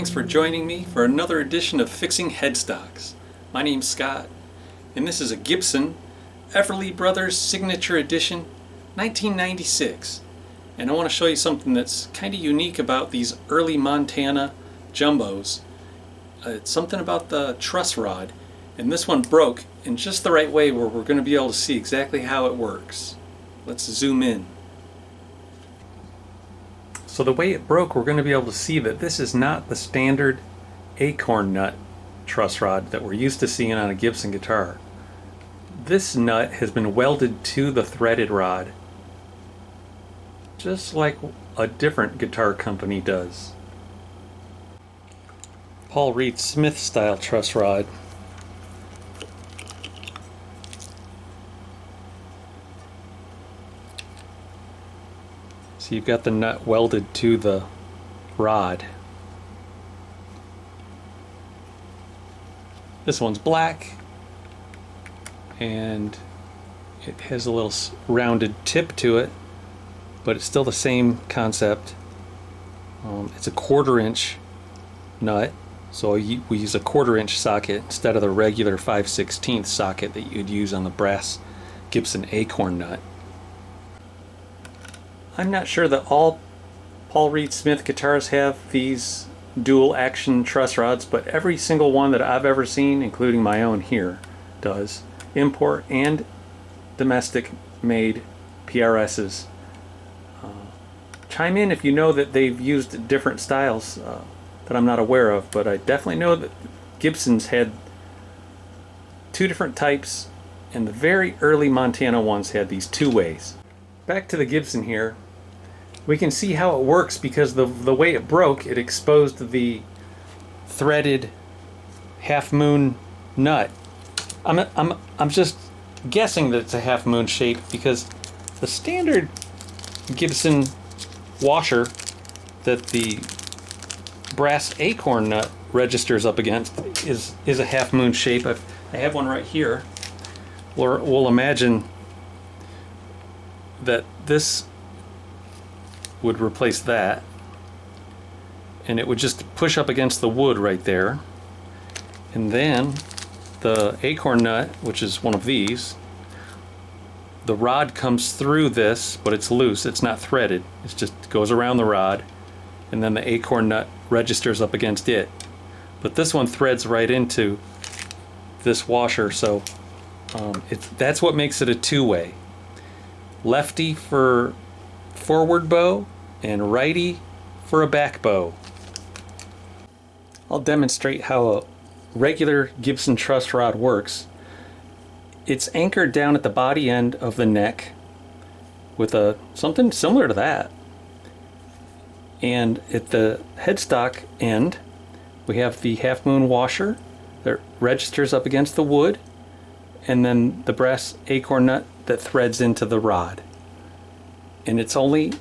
thanks for joining me for another edition of Fixing Headstocks. My name's Scott, and this is a Gibson Everly Brothers Signature Edition 1996. And I want to show you something that's kind of unique about these early Montana jumbos. It's something about the truss rod, and this one broke in just the right way where we're going to be able to see exactly how it works. Let's zoom in. So the way it broke, we're going to be able to see that this is not the standard acorn nut truss rod that we're used to seeing on a Gibson guitar. This nut has been welded to the threaded rod, just like a different guitar company does. Paul Reed Smith style truss rod. So you've got the nut welded to the rod. This one's black, and it has a little rounded tip to it, but it's still the same concept. It's a 1/4 inch nut, so we use a 1/4 inch socket instead of the regular 5/16 socket that you'd use on the brass Gibson acorn nut. I'm not sure that all Paul Reed Smith guitars have these dual action truss rods, but every single one that I've ever seen, including my own here, does. Import and domestic made PRSs. Chime in if you know that they've used different styles that I'm not aware of, but I definitely know that Gibson's had 2 different types, and the very early Montana ones had these 2 ways. Back to the Gibson here. We can see how it works because the way it broke, it exposed the threaded half moon nut. I'm just guessing that it's a half moon shape because the standard Gibson washer that the brass acorn nut registers up against is a half moon shape. I have one right here. We'll imagine that this would replace that, and it would just push up against the wood right there, and then the acorn nut, which is one of these, the rod comes through this, but it's loose, it's not threaded, it just goes around the rod, and then the acorn nut registers up against it. But this one threads right into this washer, so that's what makes it a 2-way. Lefty for forward bow and righty for a back bow. I'll demonstrate how a regular Gibson truss rod works. It's anchored down at the body end of the neck with something similar to that, and at the headstock end we have the half moon washer that registers up against the wood, and then the brass acorn nut that threads into the rod. And it's only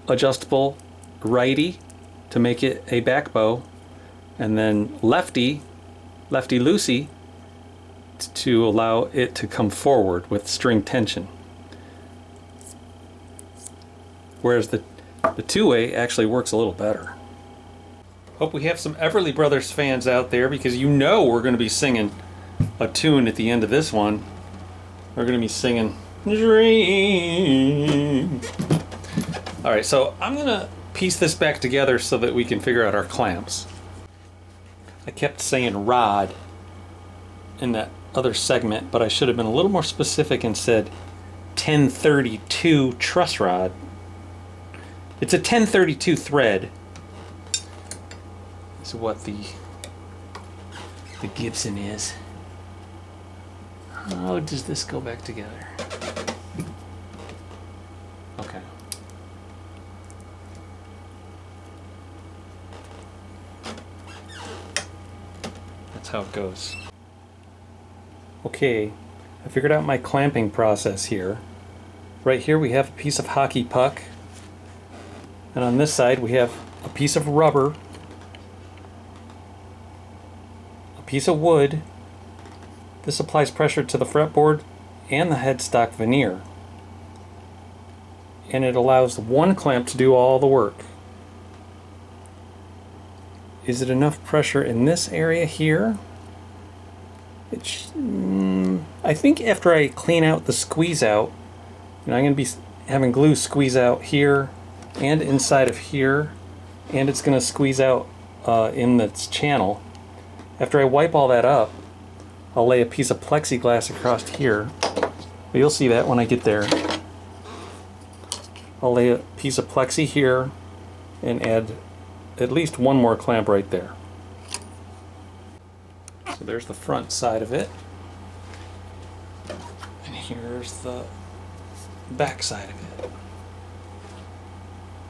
adjustable righty to make it a back bow, and then lefty loosey to allow it to come forward with string tension. Whereas the 2-way actually works a little better. Hope we have some Everly Brothers fans out there, because you know we're going to be singing a tune at the end of this one. We're going to be singing Dream. Alright, so I'm going to piece this back together so that we can figure out our clamps. I kept saying rod in that other segment, but I should have been a little more specific and said 1032 truss rod. It's a 1032 thread. This is what the Gibson is. How does this go back together? Okay. That's how it goes. Okay, I figured out my clamping process here. Right here we have a piece of hockey puck, and on this side we have a piece of rubber, a piece of wood. This applies pressure to the fretboard and the headstock veneer, and it allows one clamp to do all the work. is it enough pressure in this area here? I think after I clean out the squeeze out, I'm going to be having glue squeeze out here and inside of here, and it's going to squeeze out in this channel. After I wipe all that up, I'll lay a piece of plexiglass across here. But you'll see that when I get there. I'll lay a piece of plexi here and add at least one more clamp right there. So there's the front side of it. And here's the back side of it.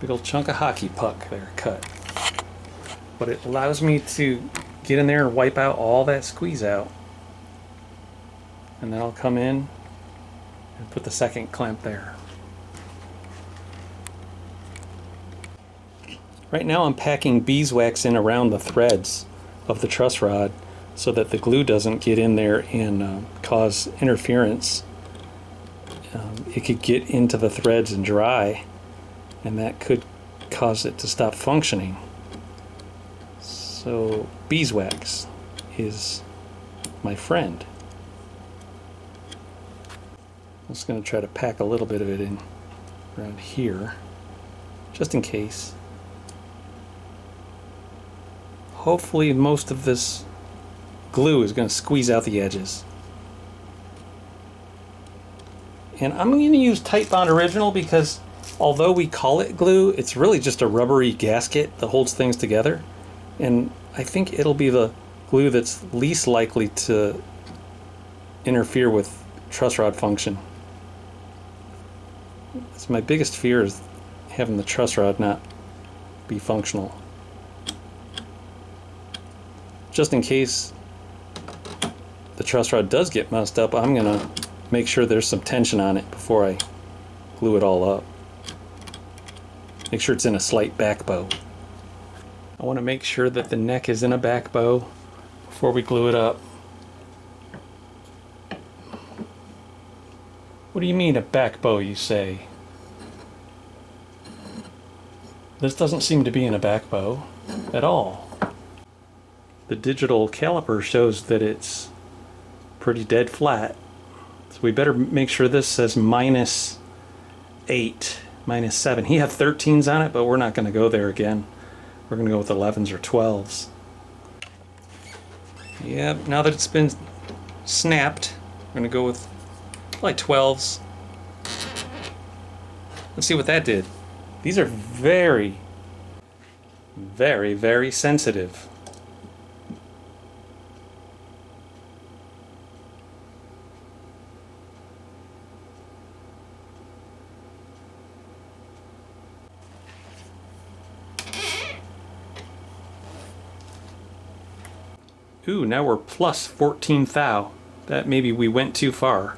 Big old chunk of hockey puck there cut. But it allows me to get in there and wipe out all that squeeze out. And then I'll come in and put the second clamp there. Right now I'm packing beeswax in around the threads of the truss rod so that the glue doesn't get in there and cause interference. It could get into the threads and dry, and that could cause it to stop functioning. So beeswax is my friend. I'm just going to try to pack a little bit of it in around here, just in case. Hopefully most of this glue is going to squeeze out the edges. And I'm going to use Titebond Original because although we call it glue, it's really just a rubbery gasket that holds things together. And I think it'll be the glue that's least likely to interfere with truss rod function. So my biggest fear is having the truss rod not be functional. Just in case the truss rod does get messed up, I'm going to make sure there's some tension on it before I glue it all up. Make sure it's in a slight back bow. I want to make sure that the neck is in a back bow before we glue it up. What do you mean a back bow, you say? This doesn't seem to be in a back bow at all. The digital caliper shows that it's pretty dead flat. So we better make sure this says -8, -7. He had 13s on it, but we're not going to go there again. We're going to go with 11s or 12s. Yep, now that it's been snapped, we're going to go with like 12s. Let's see what that did. These are very, very, very sensitive. Ooh, now we're plus 14 thou. That maybe we went too far.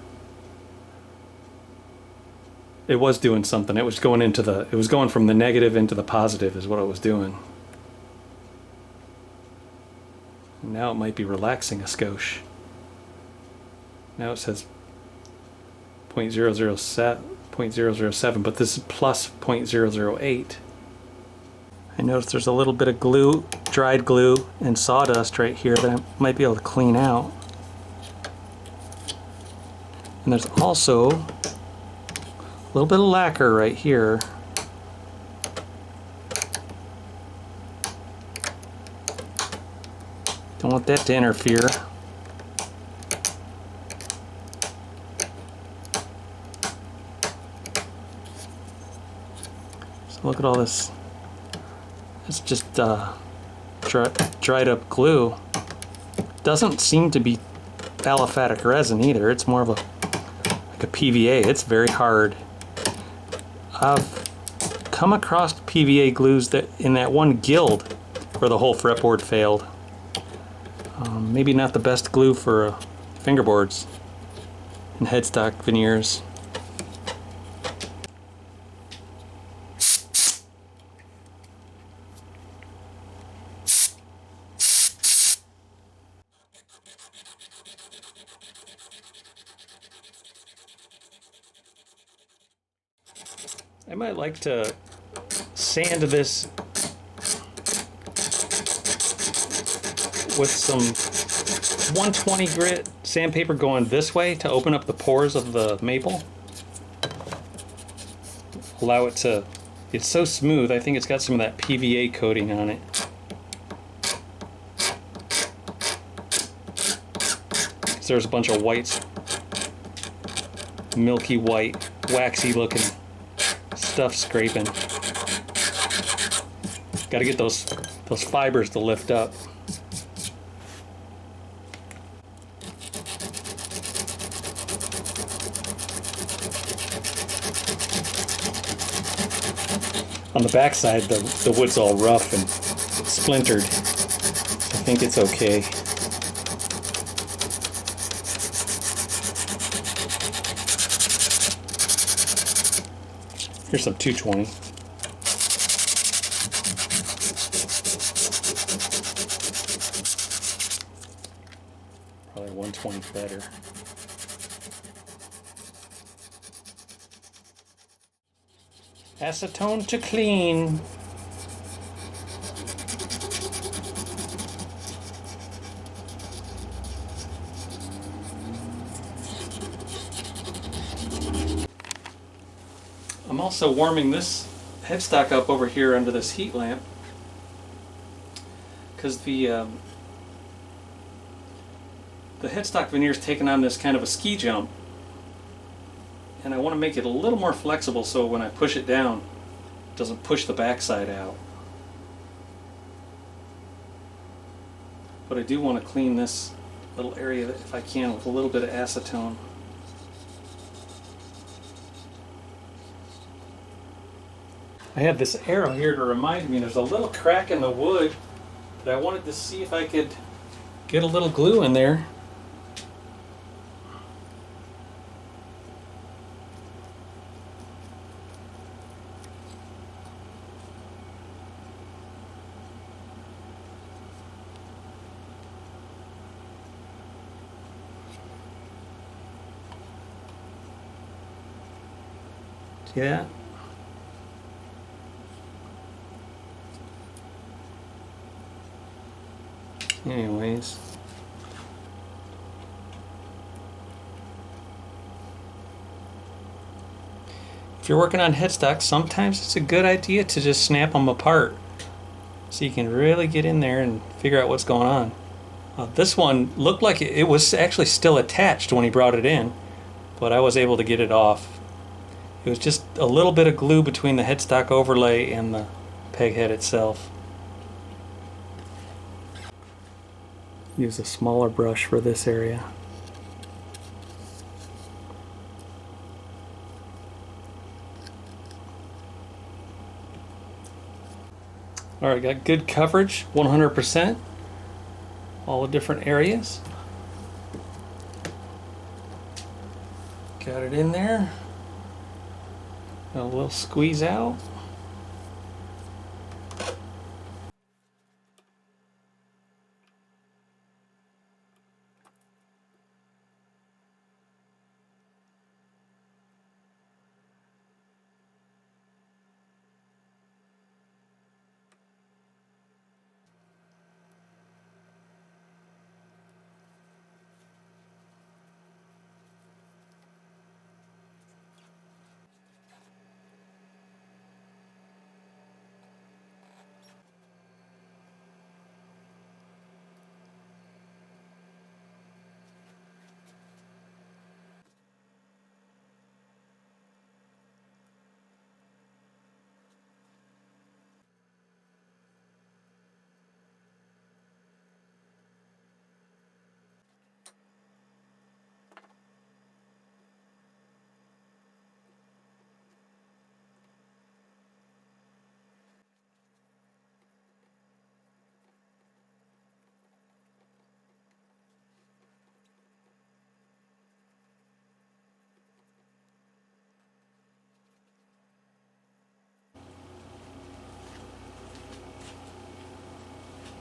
It was doing something. It was going from the negative into the positive is what it was doing. And now it might be relaxing a skosh. Now it says 0.007, but this is plus 0.008. I noticed there's a little bit of glue, dried glue, and sawdust right here that I might be able to clean out. And there's also a little bit of lacquer right here. Don't want that to interfere. So look at all this. It's just dried up glue. Doesn't seem to be aliphatic resin either. It's more of like a PVA. It's very hard. I've come across PVA glues that in that one guild where the whole fretboard failed. Maybe not the best glue for fingerboards and headstock veneers. I might like to sand this with some 120 grit sandpaper going this way to open up the pores of the maple. Allow it to, it's so smooth, I think it's got some of that PVA coating on it. There's a bunch of whites, milky white, waxy looking stuff scraping. Got to get those fibers to lift up. On the back side, the wood's all rough and splintered. I think it's okay. Here's some 220. Probably 120 better. Acetone to clean. I'm also warming this headstock up over here under this heat lamp because the headstock veneer is taking on this kind of a ski jump, and I want to make it a little more flexible so when I push it down it doesn't push the backside out. But I do want to clean this little area if I can with a little bit of acetone. I had this arrow here to remind me there's a little crack in the wood that I wanted to see if I could get a little glue in there. See that? Anyways, if you're working on headstocks, sometimes it's a good idea to just snap them apart so you can really get in there and figure out what's going on. This one looked like it was actually still attached when he brought it in, but I was able to get it off. It was just a little bit of glue between the headstock overlay and the peg head itself. Use a smaller brush for this area. Alright, got good coverage, 100%. All the different areas. Got it in there. A little squeeze out.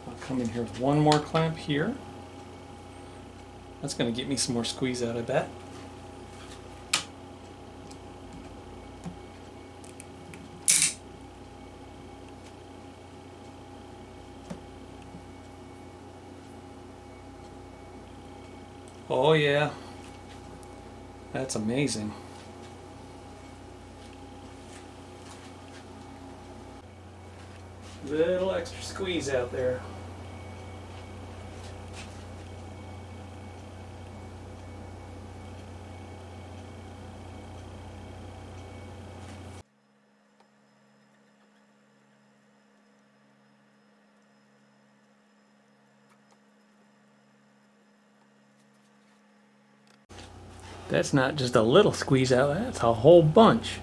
I'll come in here with one more clamp here. That's going to get me some more squeeze out, I bet. Oh yeah, that's amazing. Little extra squeeze out there. That's not just a little squeeze out, that's a whole bunch.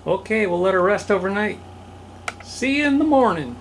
Okay, we'll let her rest overnight. See you in the morning.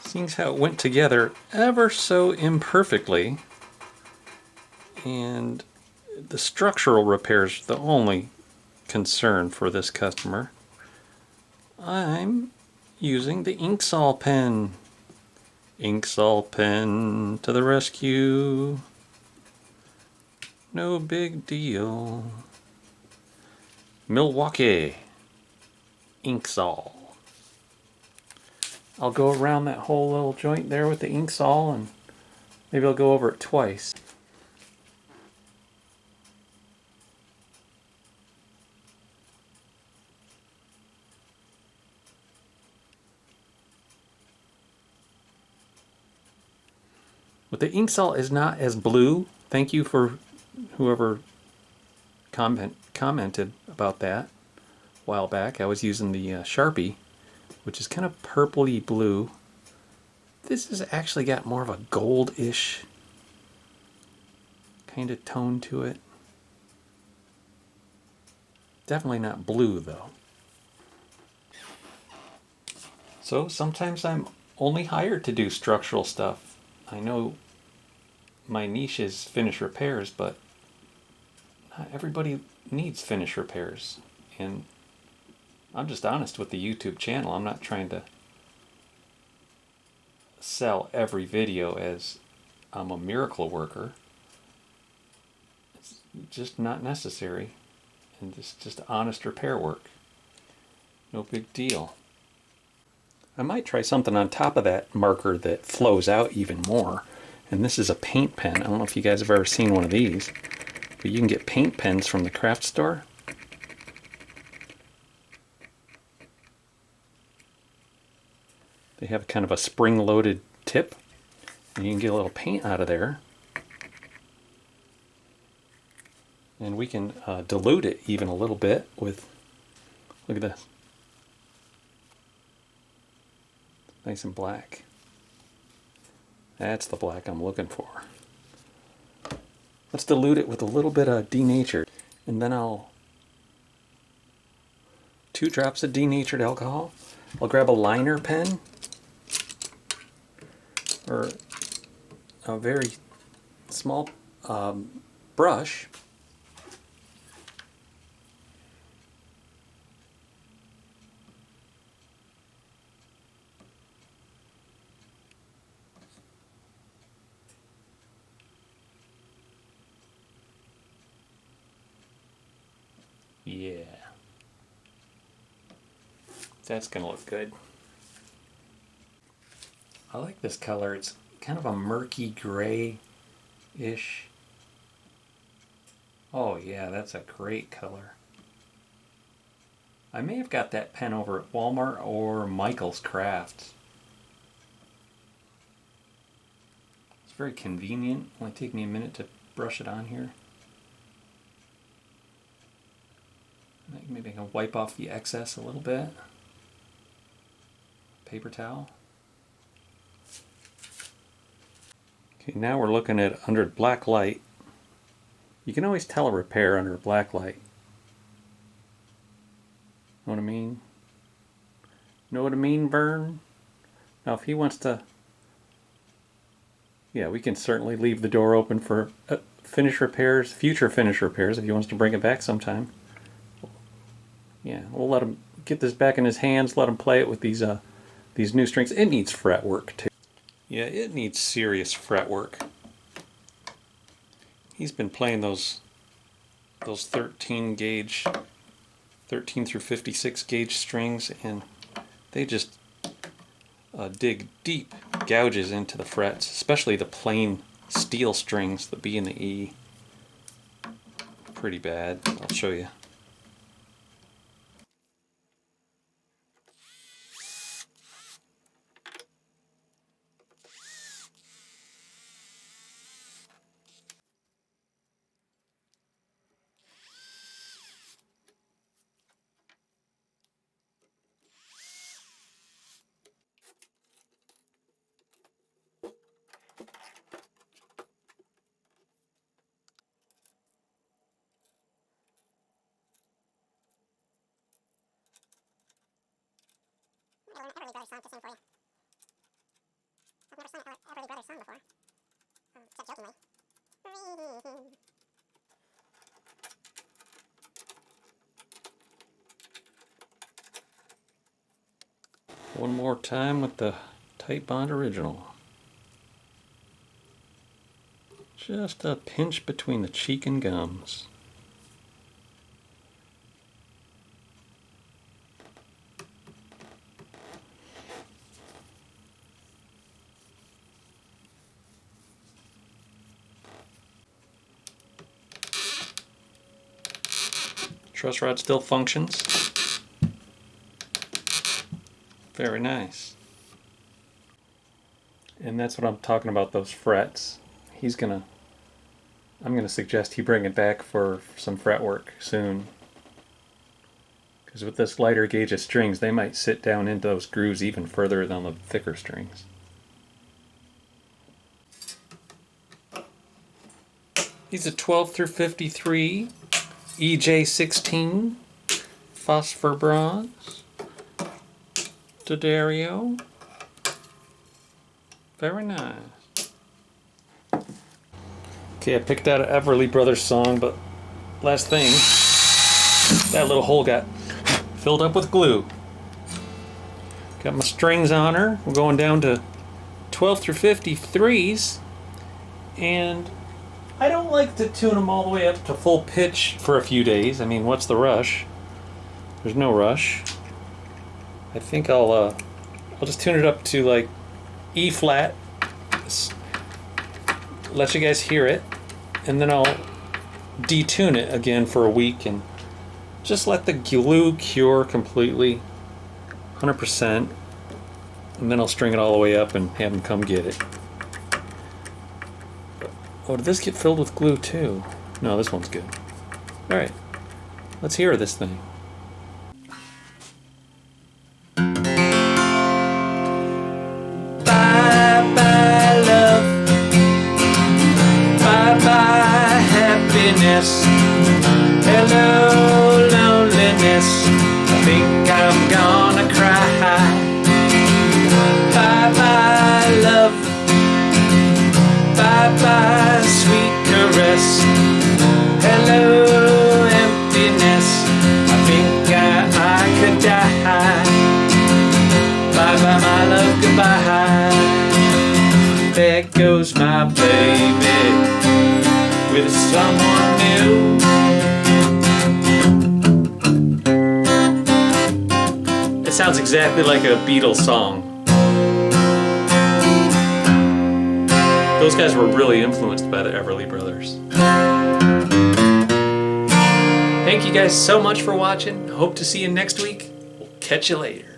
Seeing how it went together ever so imperfectly, and the structural repairs are the only concern for this customer, I'm using the Inksol pen. Inksol pen to the rescue. No big deal. Milwaukee Inksol. I'll go around that whole little joint there with the Inksol, and maybe I'll go over it twice. But the Inksol is not as blue. Thank you for whoever commented about that a while back. I was using the Sharpie, which is kind of purpley blue. This has actually got more of a gold-ish kind of tone to it. Definitely not blue though. So sometimes I'm only hired to do structural stuff. I know my niche is finish repairs, but not everybody needs finish repairs. And I'm just honest with the YouTube channel. I'm not trying to sell every video as I'm a miracle worker. It's just not necessary. And it's just honest repair work. No big deal. I might try something on top of that marker that flows out even more. And this is a paint pen. I don't know if you guys have ever seen one of these, but you can get paint pens from the craft store. They have kind of a spring-loaded tip, and you can get a little paint out of there. And we can dilute it even a little bit with, look at this. Nice and black. That's the black I'm looking for. Let's dilute it with a little bit of denatured. And then 2 drops of denatured alcohol. I'll grab a liner pen or a very small brush. Yeah. That's gonna look good. I like this color. It's kind of a murky gray-ish. Oh yeah, that's a great color. I may have got that pen over at Walmart or Michael's Crafts. It's very convenient. Only take me a minute to brush it on here. Maybe I can wipe off the excess a little bit. Paper towel. Okay, now we're looking at under black light. You can always tell a repair under black light. Know what I mean? Know what I mean, Vern? Now if he wants to... Yeah, we can certainly leave the door open for finish repairs, future finish repairs, if he wants to bring it back sometime. Yeah, we'll let him get this back in his hands, let him play it with these new strings. It needs fret work too. Yeah, it needs serious fret work. He's been playing those 13 through 56 gauge strings, and they just dig deep gouges into the frets, especially the plain steel strings, the B and the E. Pretty bad. I'll show you. Everly Brothers song to sing for you. I've never sung an Everly Brothers song before. Except jokingly. One more time with the Tight Bond Original. Just a pinch between the cheek and gums. Truss rod still functions. Very nice. And that's what I'm talking about, those frets. I'm gonna suggest he bring it back for some fret work soon. Because with this lighter gauge of strings, they might sit down into those grooves even further than the thicker strings. These are 12 through 53, EJ16, phosphor bronze, D'Addario. Very nice. Okay, I picked out an Everly Brothers song, but last thing, that little hole got filled up with glue. Got my strings on her. We're going down to 12 through 53s, and I don't like to tune them all the way up to full pitch for a few days. I mean, what's the rush? There's no rush. I think I'll just tune it up to like E flat, let you guys hear it, and then I'll detune it again for a week and just let the glue cure completely, 100%, and then I'll string it all the way up and have them come get it. Oh, did this get filled with glue too? No, this one's good. Alright, let's hear this thing. Bye-bye love, bye-bye happiness, hello loneliness, I think I'm gonna cry. Bye-bye love, bye-bye sweet caress, hello emptiness, I think I could die. Bye-bye my love, goodbye. There goes my baby with someone new. It sounds exactly like a Beatles song. Those guys were really influenced by the Everly Brothers. Thank you guys so much for watching. Hope to see you next week. We'll catch you later.